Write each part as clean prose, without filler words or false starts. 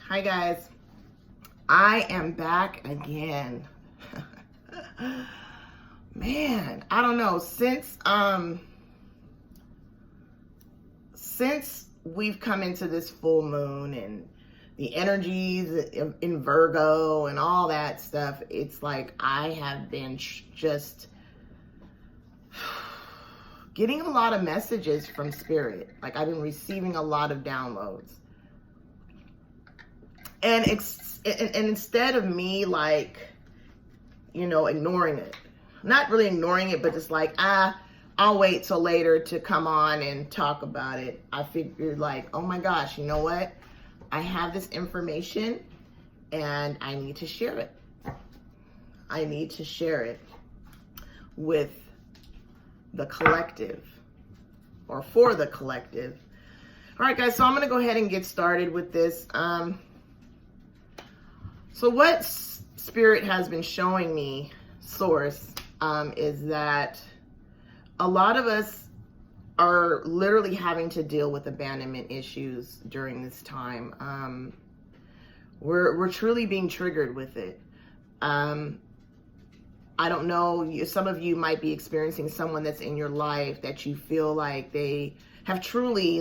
Hi guys, I am back again. Man, I don't know, since we've come into this full moon and the energies in Virgo and all that stuff, it's like I have been just getting a lot of messages from spirit. Like I've been receiving a lot of downloads. And instead of me ignoring it, not really ignoring it, but just like, I'll wait till later to come on and talk about it. I figured like, oh my gosh, you know what? I have this information and I need to share it. I need to share it with the collective or for the collective. All right, guys, so I'm going to go ahead and get started with this. So what Spirit has been showing me, Source, is that a lot of us are literally having to deal with abandonment issues during this time. We're truly being triggered with it. I don't know, some of you might be experiencing someone that's in your life that you feel like they have truly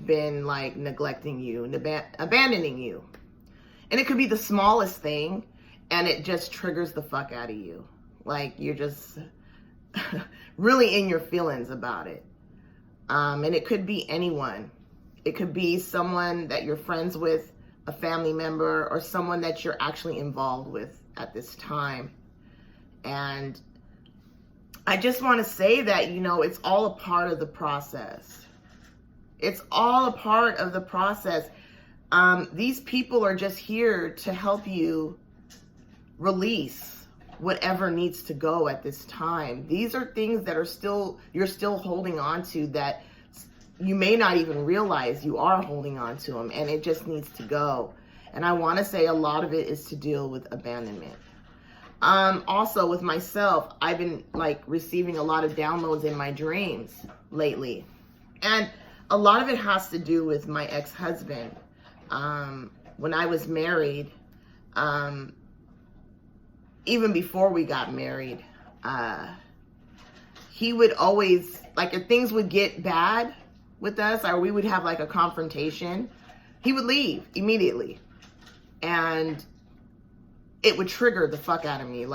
been neglecting you and abandoning you. And it could be the smallest thing, and it just triggers the fuck out of you. Like you're just really in your feelings about it. And it could be anyone. It could be someone that you're friends with, a family member, or someone that you're actually involved with at this time. And I just want to say that, it's all a part of the process. It's all a part of the process. These people are just here to help you release whatever needs to go at this time. These are things that you're still holding on to that you may not even realize you are holding on to them, and it just needs to go. And I want to say a lot of it is to deal with abandonment. Also with myself, I've been receiving a lot of downloads in my dreams lately. And a lot of it has to do with my ex-husband. When I was married, even before we got married, he would always, if things would get bad with us, or we would have a confrontation, he would leave immediately. And it would trigger the fuck out of me.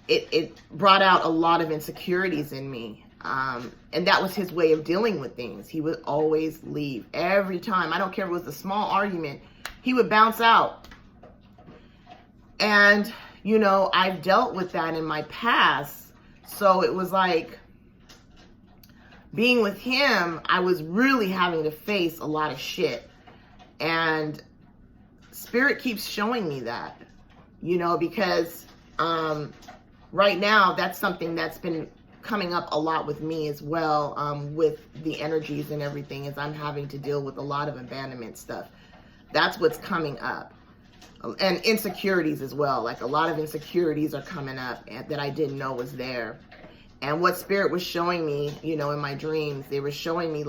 It brought out a lot of insecurities in me. And that was his way of dealing with things. He would always leave every time. I don't care if it was a small argument, he would bounce out. And, I've dealt with that in my past. So it was being with him, I was really having to face a lot of shit. And Spirit keeps showing me that, because right now that's something that's been coming up a lot with me as well, with the energies and everything, is I'm having to deal with a lot of abandonment stuff. That's what's coming up. And insecurities as well. A lot of insecurities are coming up that I didn't know was there. And what Spirit was showing me, in my dreams, they were showing me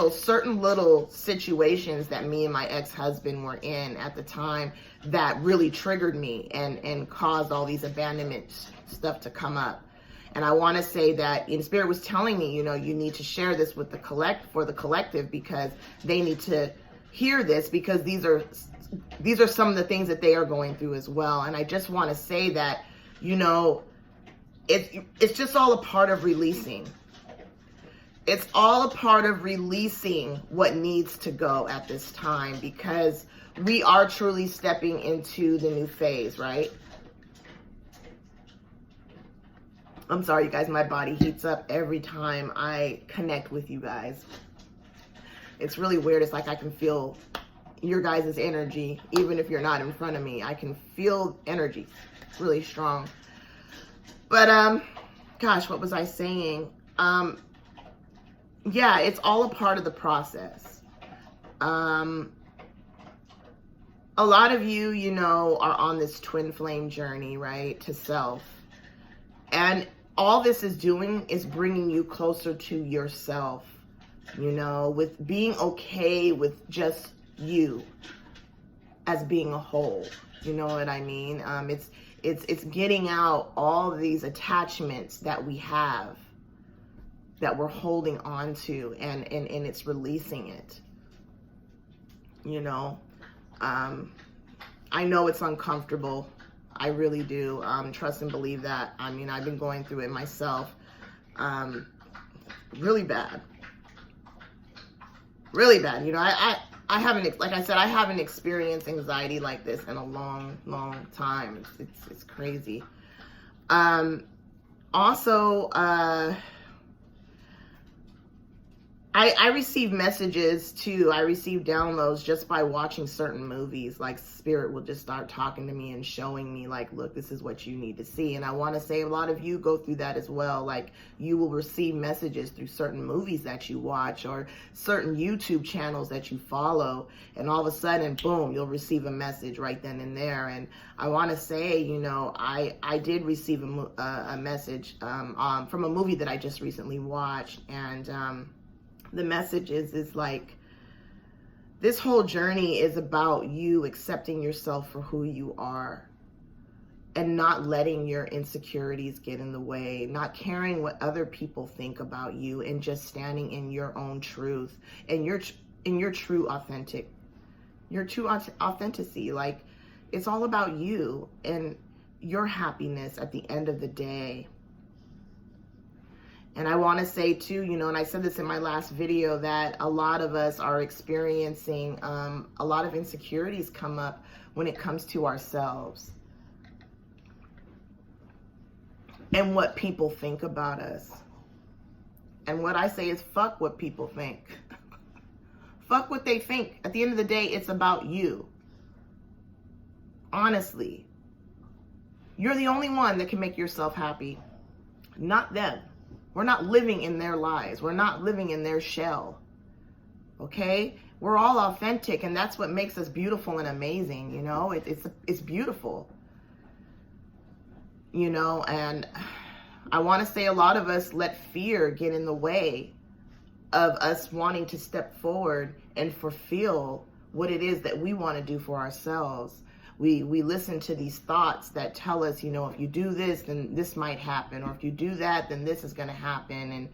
certain little situations that me and my ex-husband were in at the time that really triggered me and caused all these abandonment stuff to come up. And I want to say that Spirit was telling me, you need to share this with for the collective, because they need to hear this, because these are some of the things that they are going through as well. And I just want to say that, it's just all a part of releasing. It's all a part of releasing what needs to go at this time, because we are truly stepping into the new phase, right? I'm sorry, you guys, my body heats up every time I connect with you guys. It's really weird. It's like I can feel your guys' energy, even if you're not in front of me. I can feel energy. It's really strong. But, gosh, what was I saying? Yeah, it's all a part of the process. A lot of you, are on this twin flame journey, right, to self. And all this is doing is bringing you closer to yourself, with being okay with just you as being a whole. You know what I mean? It's getting out all these attachments that we have, that we're holding on to, and it's releasing it. You know, I know it's uncomfortable. I really do. Trust and believe that. I mean, I've been going through it myself. Really bad. Really bad. You know, I haven't, like I said, I haven't experienced anxiety like this in a long, long time. It's crazy. Also, I receive messages too. I receive downloads just by watching certain movies. Like Spirit will just start talking to me and showing me like, look, this is what you need to see. And I want to say a lot of you go through that as well. Like you will receive messages through certain movies that you watch or certain YouTube channels that you follow. And all of a sudden, boom, you'll receive a message right then and there. And I want to say, you know, I did receive a message from a movie that I just recently watched. And the message is like, this whole journey is about you accepting yourself for who you are and not letting your insecurities get in the way, not caring what other people think about you, and just standing in your own truth and your true authenticity. Like, it's all about you and your happiness at the end of the day. And I want to say too, you know, and I said this in my last video, that a lot of us are experiencing a lot of insecurities come up when it comes to ourselves and what people think about us. And what I say is, fuck what people think. Fuck what they think. At the end of the day, it's about you. Honestly, you're the only one that can make yourself happy, not them. We're not living in their lies. We're not living in their shell. Okay? We're all authentic, and that's what makes us beautiful and amazing, you know? It's beautiful. You know, and I want to say a lot of us let fear get in the way of us wanting to step forward and fulfill what it is that we want to do for ourselves. We listen to these thoughts that tell us, you know, if you do this, then this might happen. Or if you do that, then this is going to happen. And,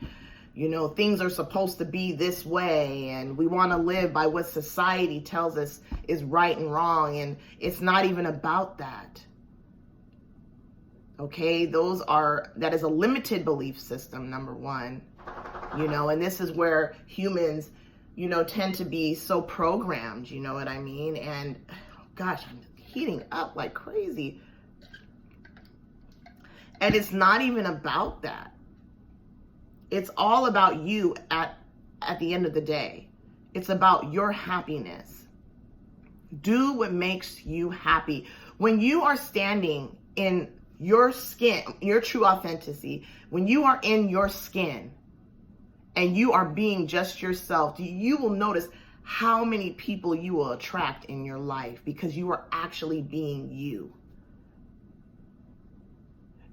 you know, things are supposed to be this way. And we want to live by what society tells us is right and wrong. And it's not even about that. Okay, that is a limited belief system, number one. You know, and this is where humans, you know, tend to be so programmed, you know what I mean? And gosh, I'm heating up like crazy. And it's not even about that. It's all about you at the end of the day. It's about your happiness. Do what makes you happy. When you are standing in your skin, your true authenticity, when you are in your skin and you are being just yourself, you will notice how many people you will attract in your life, because you are actually being you.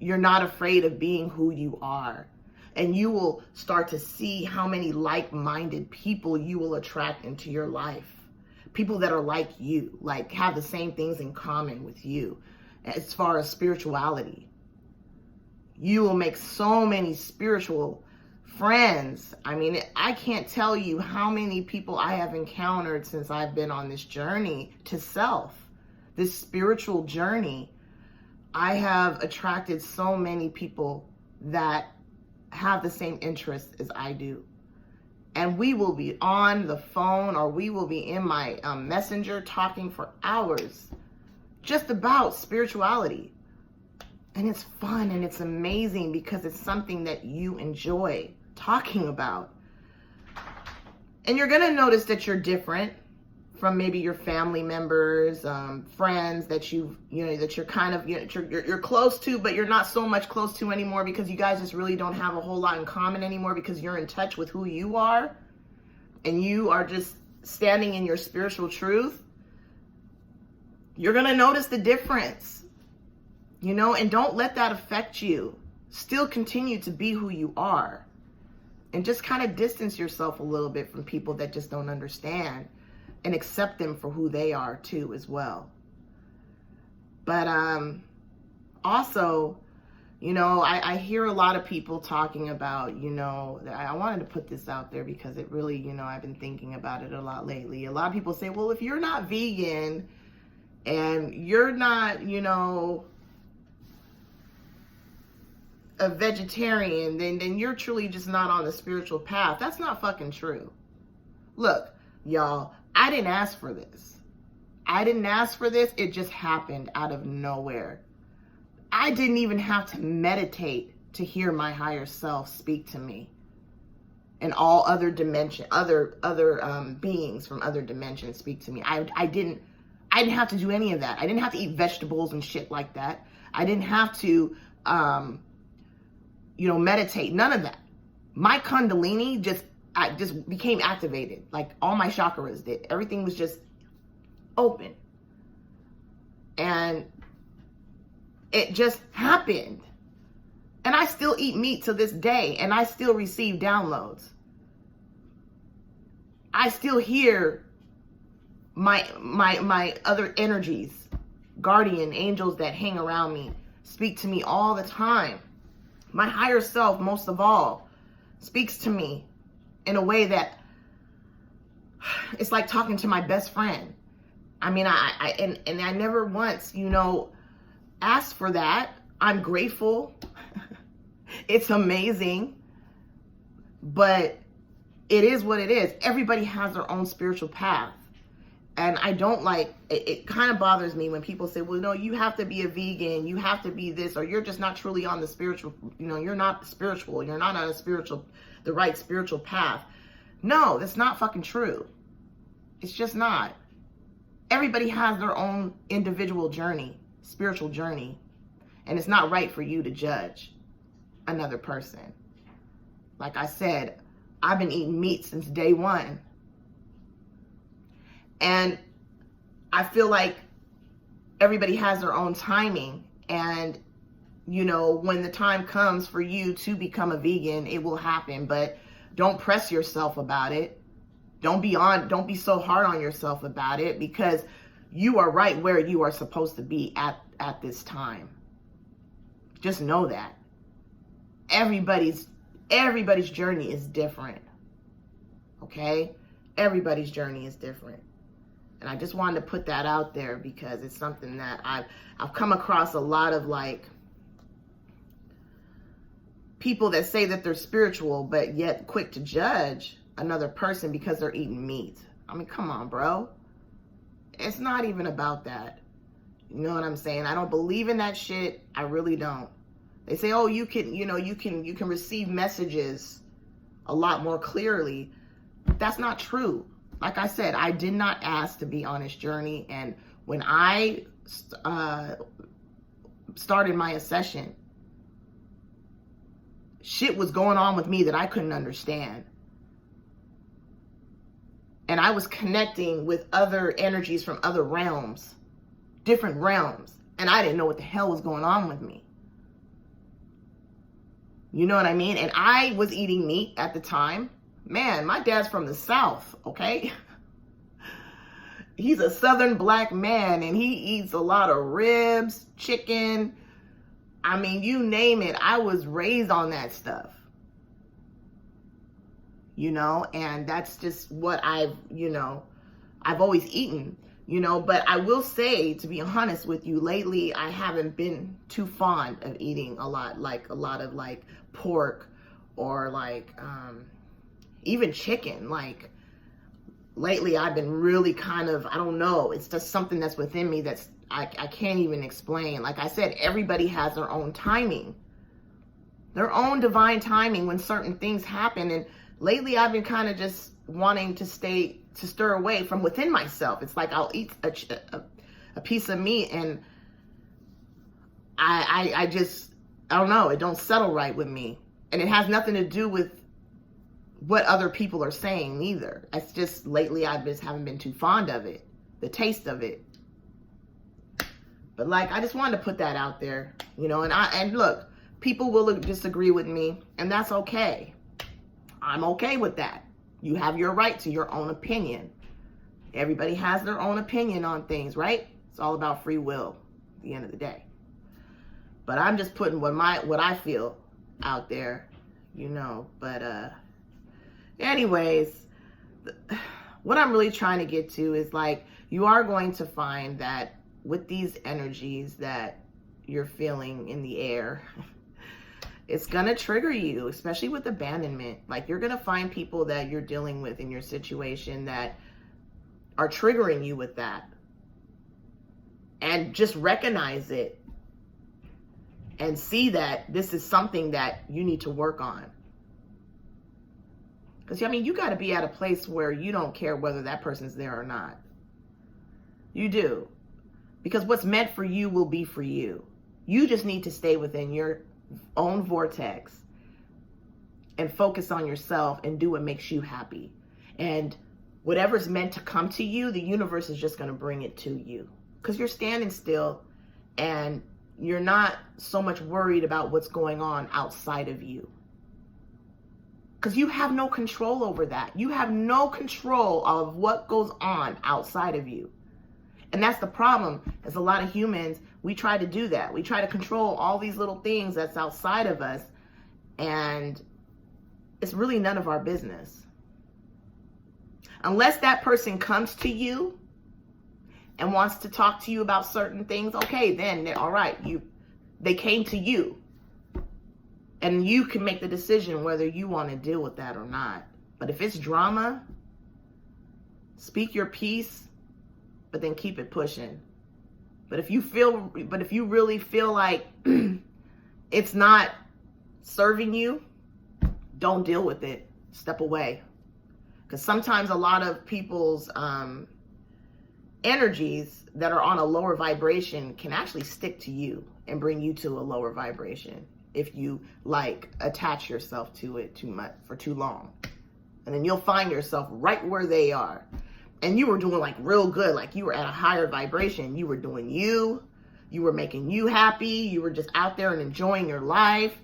You're not afraid of being who you are. And you will start to see how many like-minded people you will attract into your life. People that are like you, like have the same things in common with you as far as spirituality. You will make so many spiritual friends. I mean, I can't tell you how many people I have encountered since I've been on this journey to self, this spiritual journey. I have attracted so many people that have the same interests as I do. And we will be on the phone, or we will be in my messenger talking for hours just about spirituality. And it's fun and it's amazing because it's something that you enjoy talking about. And you're going to notice that you're different from maybe your family members, friends that that you're kind of, you're close to, but you're not so much close to anymore because you guys just really don't have a whole lot in common anymore, because you're in touch with who you are and you are just standing in your spiritual truth. You're going to notice the difference, and don't let that affect you. Still continue to be who you are. And just kind of distance yourself a little bit from people that just don't understand. and accept them for who they are too as well. But also, you know, I hear a lot of people talking about, you know, I wanted to put this out there because it really, you know, I've been thinking about it a lot lately. A lot of people say, well, if you're not vegan and you're not, you know, a vegetarian, then you're truly just not on the spiritual path. That's not fucking true. Look, y'all, I didn't ask for this. I didn't ask for this. It just happened out of nowhere. I didn't even have to meditate to hear my higher self speak to me. And all other dimension, other beings from other dimensions speak to me. I didn't have to do any of that. I didn't have to eat vegetables and shit like that. I didn't have to, you know, meditate. None of that. My Kundalini just became activated. Like all my chakras did. Everything was just open. And it just happened. And I still eat meat to this day, and I still receive downloads. I still hear my other energies, guardian angels that hang around me, speak to me all the time. My higher self, most of all, speaks to me in a way that it's like talking to my best friend. I mean, I never once, you know, asked for that. I'm grateful. It's amazing. But it is what it is. Everybody has their own spiritual path. And I don't like, it kind of bothers me when people say, well, no, you have to be a vegan, you have to be this, or you're just not truly on the spiritual, you know, you're not spiritual, you're not on the right spiritual path. No, that's not fucking true. It's just not. Everybody has their own individual journey, spiritual journey. And it's not right for you to judge another person. Like I said, I've been eating meat since day one. And I feel like everybody has their own timing. And, you know, when the time comes for you to become a vegan, it will happen. But don't press yourself about it. Don't be so hard on yourself about it, because you are right where you are supposed to be at this time. Just know that. Everybody's journey is different. Okay? Everybody's journey is different. And I just wanted to put that out there because it's something that I've come across a lot of, like, people that say that they're spiritual but yet quick to judge another person because they're eating meat. I mean, come on, bro. It's not even about that. You know what I'm saying? I don't believe in that shit. I really don't. They say, oh, you can receive messages a lot more clearly. That's not true. Like I said, I did not ask to be on this journey. And when I started my accession, shit was going on with me that I couldn't understand. And I was connecting with other energies from other realms, different realms. And I didn't know what the hell was going on with me. You know what I mean? And I was eating meat at the time. Man, my dad's from the South, okay? He's a Southern black man, and he eats a lot of ribs, chicken. I mean, you name it. I was raised on that stuff. You know, and that's just what I've always eaten, you know. But I will say, to be honest with you, lately I haven't been too fond of eating a lot of like pork or like even chicken. Like lately I've been really kind of, I don't know, it's just something that's within me that's I can't even explain. Like I said, everybody has their own timing, their own divine timing when certain things happen. And lately, I've been kind of just wanting to stir away from within myself. It's like I'll eat a piece of meat and I don't know, it don't settle right with me. And it has nothing to do with what other people are saying either. It's just lately I just haven't been too fond of it, the taste of it. But like, I just wanted to put that out there, you know, and look, people will disagree with me, and that's okay. I'm okay with that. You have your right to your own opinion. Everybody has their own opinion on things, right? It's all about free will at the end of the day. But I'm just putting what I feel out there, but anyways, what I'm really trying to get to is like, you are going to find that with these energies that you're feeling in the air, it's going to trigger you, especially with abandonment. Like, you're going to find people that you're dealing with in your situation that are triggering you with that. And just recognize it and see that this is something that you need to work on. Because, you got to be at a place where you don't care whether that person's there or not. You do. Because what's meant for you will be for you. You just need to stay within your own vortex and focus on yourself and do what makes you happy. And whatever's meant to come to you, the universe is just going to bring it to you. Because you're standing still and you're not so much worried about what's going on outside of you. Because you have no control over that. You have no control of what goes on outside of you. And that's the problem, as a lot of humans, we try to do that. We try to control all these little things that's outside of us, and it's really none of our business. Unless that person comes to you and wants to talk to you about certain things, okay, then all right, they came to you. And you can make the decision whether you want to deal with that or not. But if it's drama, speak your piece, but then keep it pushing. But if you really feel like it's not serving you, don't deal with it. Step away. Because sometimes a lot of people's energies that are on a lower vibration can actually stick to you and bring you to a lower vibration if you attach yourself to it too much for too long. And then you'll find yourself right where they are. And you were doing real good. You were at a higher vibration. You were doing you. You were making you happy. You were just out there and enjoying your life.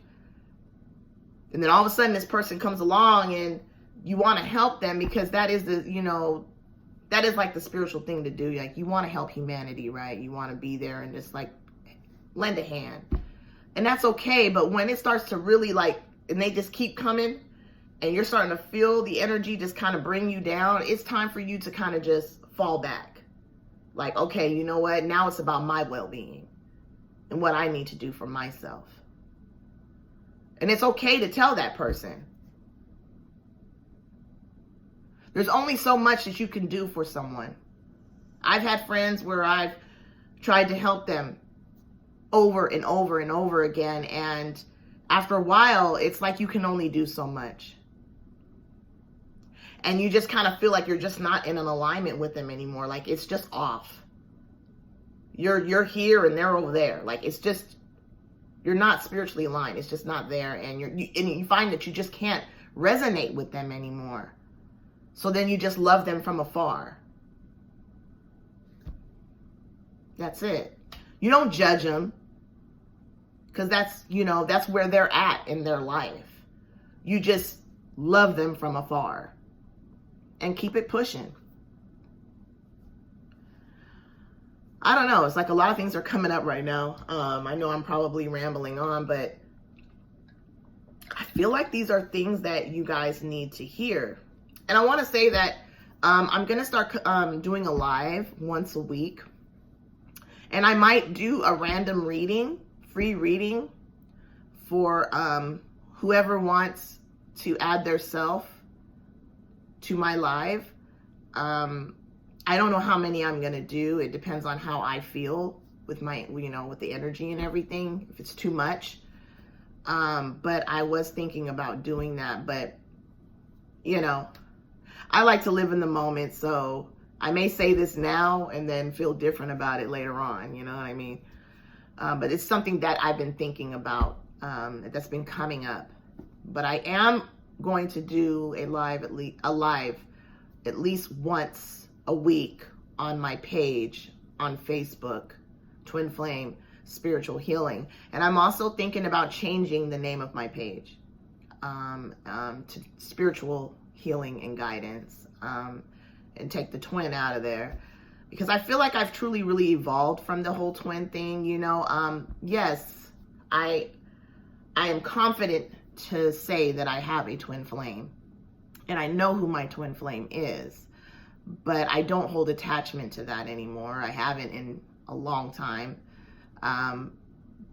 And then all of a sudden this person comes along and you want to help them because that is the spiritual thing to do. You want to help humanity, right? You want to be there and just lend a hand. And that's okay. But when it starts to really and they just keep coming, and you're starting to feel the energy just kind of bring you down, it's time for you to kind of just fall back. Okay, you know what? Now it's about my well-being and what I need to do for myself. And it's okay to tell that person. There's only so much that you can do for someone. I've had friends where I've tried to help them over and over and over again. And after a while, it's like you can only do so much. And you just kind of feel like you're just not in an alignment with them anymore. It's just off. You're here and they're over there. It's just, you're not spiritually aligned. It's just not there. And you find that you just can't resonate with them anymore. So then you just love them from afar. That's it. You don't judge them. Because that's where they're at in their life. You just love them from afar. And keep it pushing. I don't know. It's a lot of things are coming up right now. I know I'm probably rambling on, but I feel like these are things that you guys need to hear. And I want to say that I'm going to start doing a live once a week. And I might do a random reading, free reading, for whoever wants to add their self to my live. I don't know how many I'm going to do. It depends on how I feel with with the energy and everything, if it's too much. But I was thinking about doing that, but I like to live in the moment. So I may say this now and then feel different about it later on. You know what I mean? But it's something that I've been thinking about, that's been coming up. But I am going to do a live at least once a week on my page on Facebook, Twin Flame Spiritual Healing. And I'm also thinking about changing the name of my page to Spiritual Healing and Guidance. and take the twin out of there, because I feel like I've truly really evolved from the whole twin thing. Yes, I am confident to say that I have a twin flame, and I know who my twin flame is, but I don't hold attachment to that anymore. I haven't in a long time.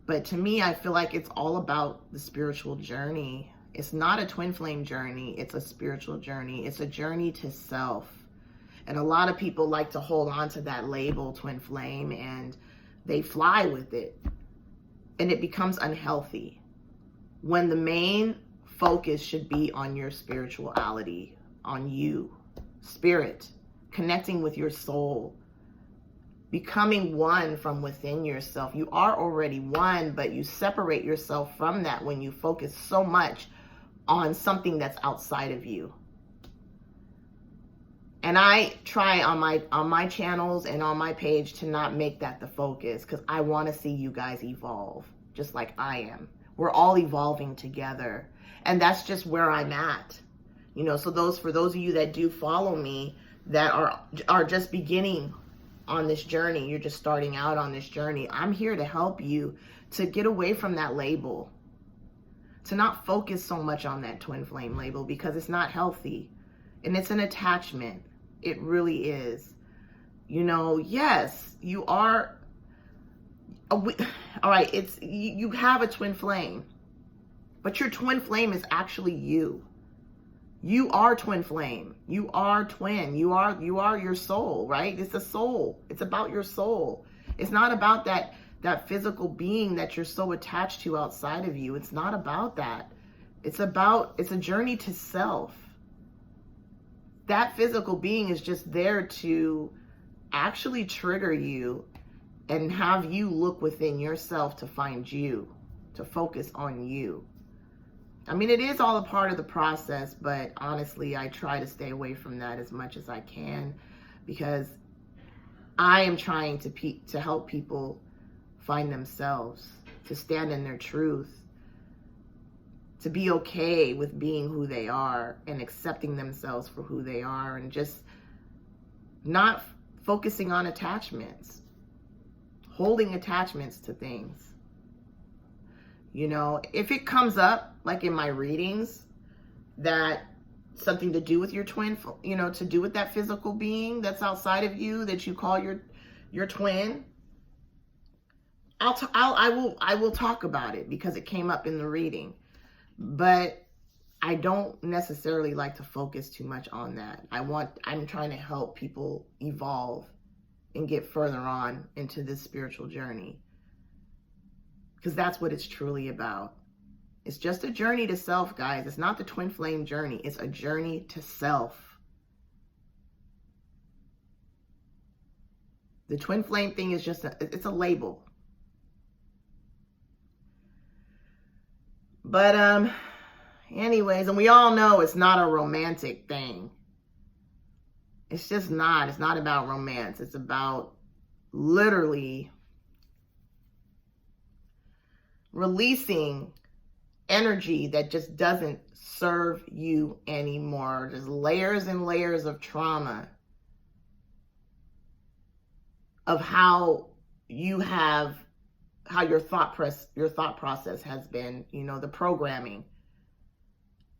But to me, I feel like it's all about the spiritual journey. It's not a twin flame journey. It's a spiritual journey. It's a journey to self. And a lot of people like to hold on to that label, twin flame, and they fly with it. And it becomes unhealthy when the main focus should be on your spirituality, on you, spirit, connecting with your soul, becoming one from within yourself. You are already one, but you separate yourself from that when you focus so much on something that's outside of you. And I try on my channels and on my page to not make that the focus, because I want to see you guys evolve just like I am. We're all evolving together, and that's just where I'm at. So for those of you that do follow me, that are just beginning on this journey, you're just starting out on this journey, I'm here to help you to get away from that label, to not focus so much on that twin flame label, because it's not healthy and it's an attachment. It really is. Yes, you are. All right, you have a twin flame, but your twin flame is actually you. You are twin flame. You are twin. You are your soul, right? It's a soul. It's about your soul. It's not about that physical being that you're so attached to outside of you. It's not about that. It's a journey to self. That physical being is just there to actually trigger you and have you look within yourself to find you, to focus on you. I mean, it is all a part of the process, but honestly, I try to stay away from that as much as I can, because I am trying to help people find themselves, to stand in their truth, to be okay with being who they are and accepting themselves for who they are, and just not focusing on attachments, holding attachments to things. If it comes up, like in my readings, that something to do with your twin, to do with that physical being that's outside of you that you call your twin, I will talk about it because it came up in the reading. But I don't necessarily like to focus too much on that. I'm trying to help people evolve and get further on into this spiritual journey, because that's what it's truly about. It's just a journey to self, guys. It's not the twin flame journey. It's a journey to self. The twin flame thing is just it's a label. But anyways, and we all know it's not a romantic thing. It's just not. It's not about romance. It's about literally releasing energy that just doesn't serve you anymore. There's layers and layers of trauma of how your thought process has been, the programming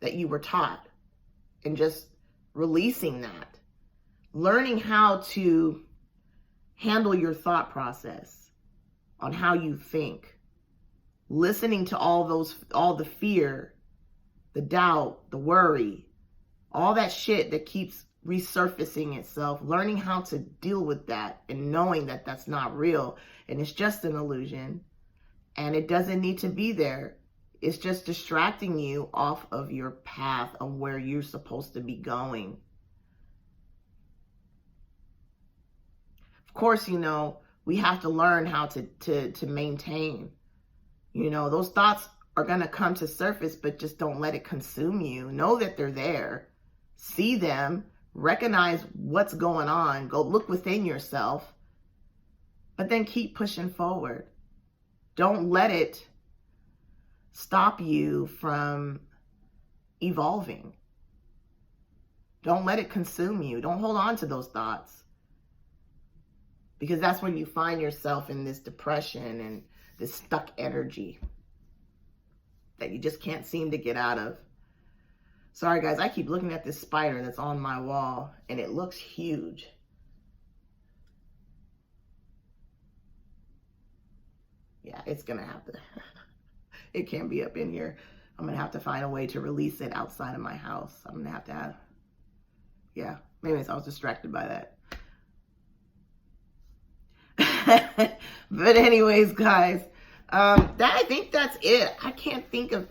that you were taught, and just releasing that, learning how to handle your thought process on how you think, listening to all the fear, the doubt, the worry, all that shit that keeps resurfacing itself, learning how to deal with that and knowing that that's not real and it's just an illusion and it doesn't need to be there. It's just distracting you off of your path of where you're supposed to be going. Of course, we have to learn how to maintain. Those thoughts are going to come to surface, but just don't let it consume you. Know that they're there. See them. Recognize what's going on. Go look within yourself. But then keep pushing forward. Don't let it stop you from evolving. Don't let it consume you. Don't hold on to those thoughts. Because that's when you find yourself in this depression and this stuck energy that you just can't seem to get out of. Sorry, guys, I keep looking at this spider that's on my wall, and it looks huge. Yeah, it's going to have to. It can't be up in here. I'm going to have to find a way to release it outside of my house. I'm going to have to have. Yeah, maybe I was distracted by that. But anyways, guys, I think that's it. I can't think of.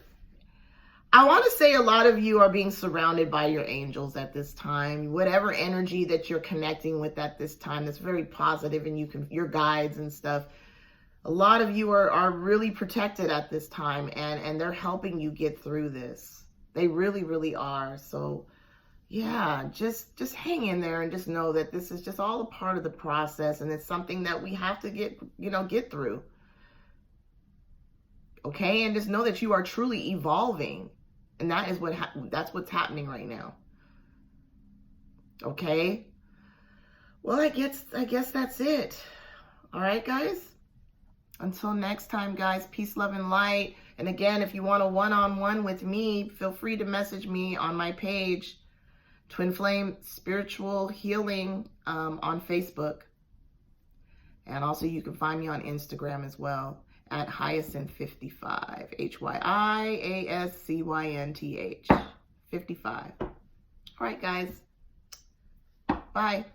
I want to say a lot of you are being surrounded by your angels at this time. Whatever energy that you're connecting with at this time that's very positive, and your guides and stuff. A lot of you are really protected at this time, and they're helping you get through this. They really, really are. So yeah, just hang in there and just know that this is just all a part of the process, and it's something that we have to get through. Okay, and just know that you are truly evolving, and that is that's what's happening right now. Okay. Well, I guess that's it. All right, guys. Until next time, guys, peace, love, and light. And again, if you want a one-on-one with me, feel free to message me on my page, Twin Flame Spiritual Healing, on Facebook. And also you can find me on Instagram as well at Hyacinth55, HYIASCYNTH 55. All right, guys. Bye.